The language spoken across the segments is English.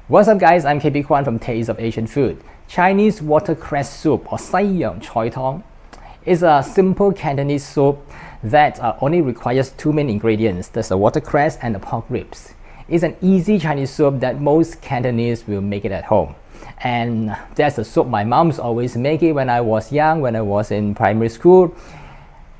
What's up guys, I'm KB Kwan from Taste of Asian Food. Chinese watercress soup or Sai Yong Choy Tong is a simple Cantonese soup that only requires two main ingredients. There's the watercress and the pork ribs. It's an easy Chinese soup that most Cantonese will make it at home. And that's the soup my mom's always making when I was young, when I was in primary school.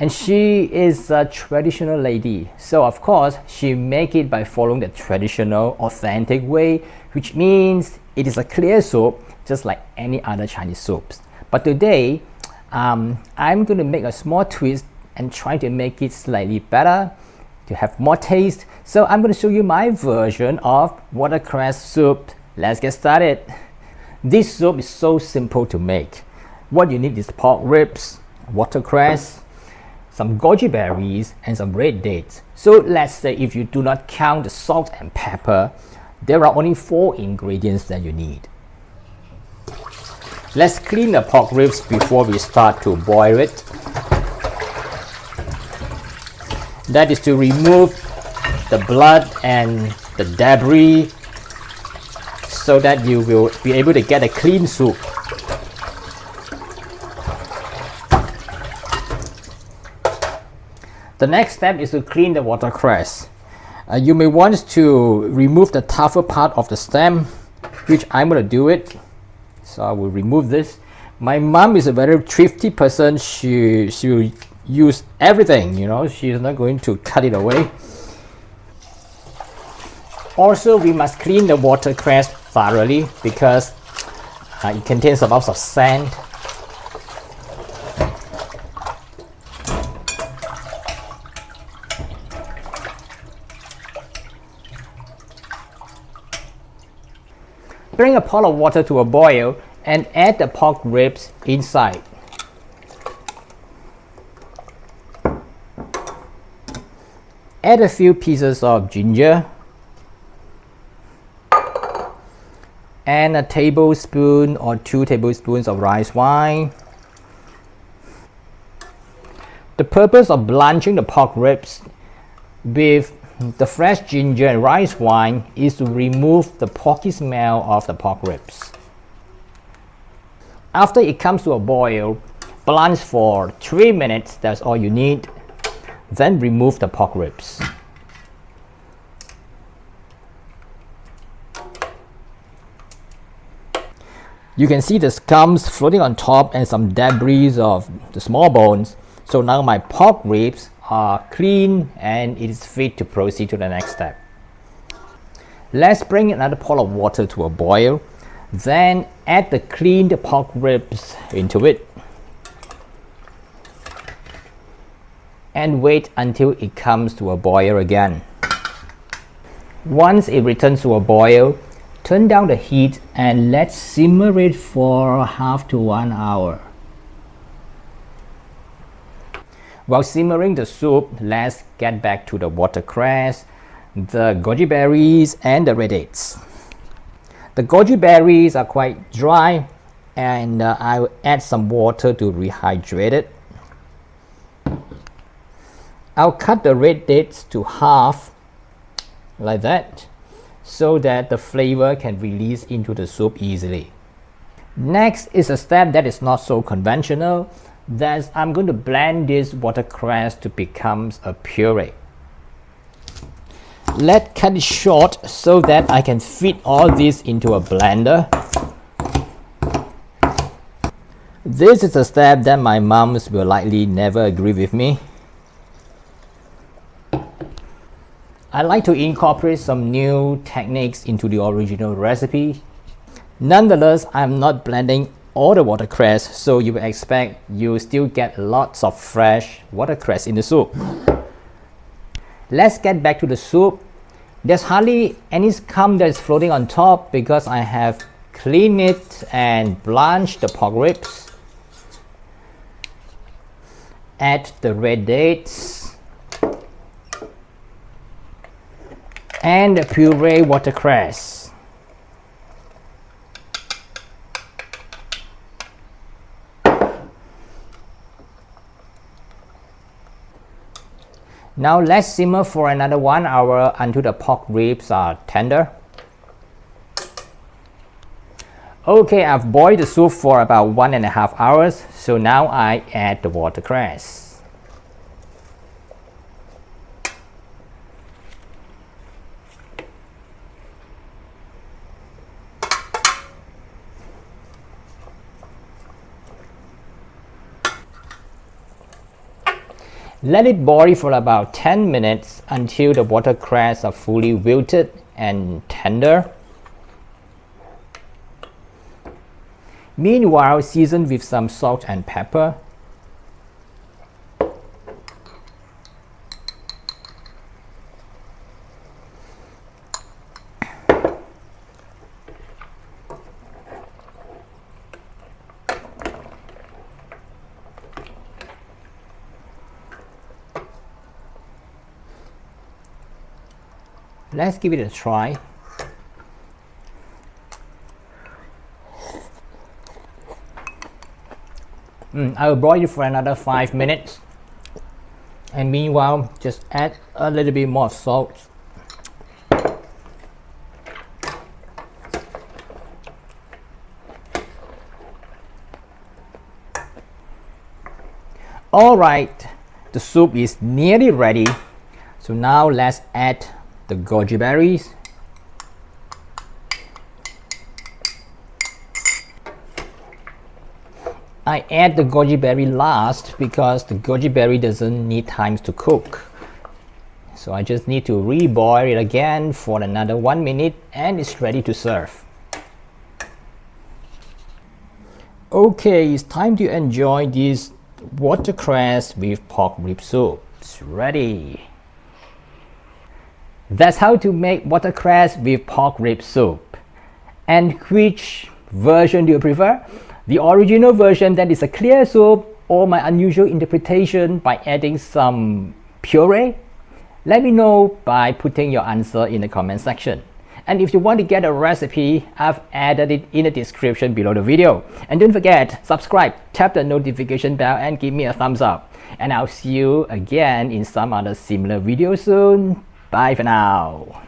And she is a traditional lady, so of course she make it by following the traditional authentic way, which means it is a clear soup just like any other Chinese soups. But today I'm going to make a small twist and try to make it slightly better to have more taste. So I'm going to show you my version of watercress soup. Let's get started. This soup is so simple to make. What you need is pork ribs, watercress, some goji berries, and some red dates. So let's say if you do not count the salt and pepper, there are only 4 ingredients that you need. Let's clean the pork ribs before we start to boil it. That is to remove the blood and the debris so that you will be able to get a clean soup. The next step is to clean the watercress. You may want to remove the tougher part of the stem, which I'm going to do it. So I will remove this. My mom is a very thrifty person. She will use everything, you know, she's not going to cut it away. Also, we must clean the watercress thoroughly because it contains a lot of sand. Bring a pot of water to a boil and add the pork ribs inside. Add a few pieces of ginger and a tablespoon or 2 tablespoons of rice wine. The purpose of blanching the pork ribs with the fresh ginger and rice wine is to remove the porky smell of the pork ribs. After it comes to a boil, blanch for 3 minutes, that's all you need. Then remove the pork ribs. You can see the scums floating on top and some debris of the small bones. So now my pork ribs are clean and it is fit to proceed to the next step. Let's bring another pot of water to a boil. Then add the cleaned pork ribs into it. And wait until it comes to a boil again. Once it returns to a boil, turn down the heat and let's simmer it for half to 1 hour. While simmering the soup, let's get back to the watercress, the goji berries, and the red dates. The goji berries are quite dry and I will add some water to rehydrate it. I'll cut the red dates to half like that so that the flavor can release into the soup easily. Next is a step that is not so conventional. That's I'm going to blend this watercress to become a puree. Let's cut it short so that I can fit all this into a blender. This is a step that my moms will likely never agree with me. I like to incorporate some new techniques into the original recipe. Nonetheless, I'm not blending all the watercress, so you will expect you still get lots of fresh watercress in the soup. Let's get back to the soup. There's hardly any scum that is floating on top because I have cleaned it and blanched the pork ribs. Add the red dates and the puree watercress. Now let's simmer for another 1 hour until the pork ribs are tender. Okay, I've boiled the soup for about 1.5 hours, so now I add the watercress. Let it boil for about 10 minutes until the watercress are fully wilted and tender. Meanwhile, season with some salt and pepper. Let's give it a try. I will boil it for another 5 minutes, and meanwhile just add a little bit more salt. Alright, the soup is nearly ready, so now let's add the goji berries. I add the goji berry last because the goji berry doesn't need time to cook. So I just need to re-boil it again for another 1 minute and it's ready to serve. Okay, it's time to enjoy this watercress with pork rib soup. It's ready. That's how to make watercress with pork rib soup. And which version do you prefer? The original version that is a clear soup, or my unusual interpretation by adding some puree? Let me know by putting your answer in the comment section. And if you want to get a recipe, I've added it in the description below the video. And don't forget, subscribe, tap the notification bell and give me a thumbs up. And I'll see you again in some other similar video soon. Bye for now.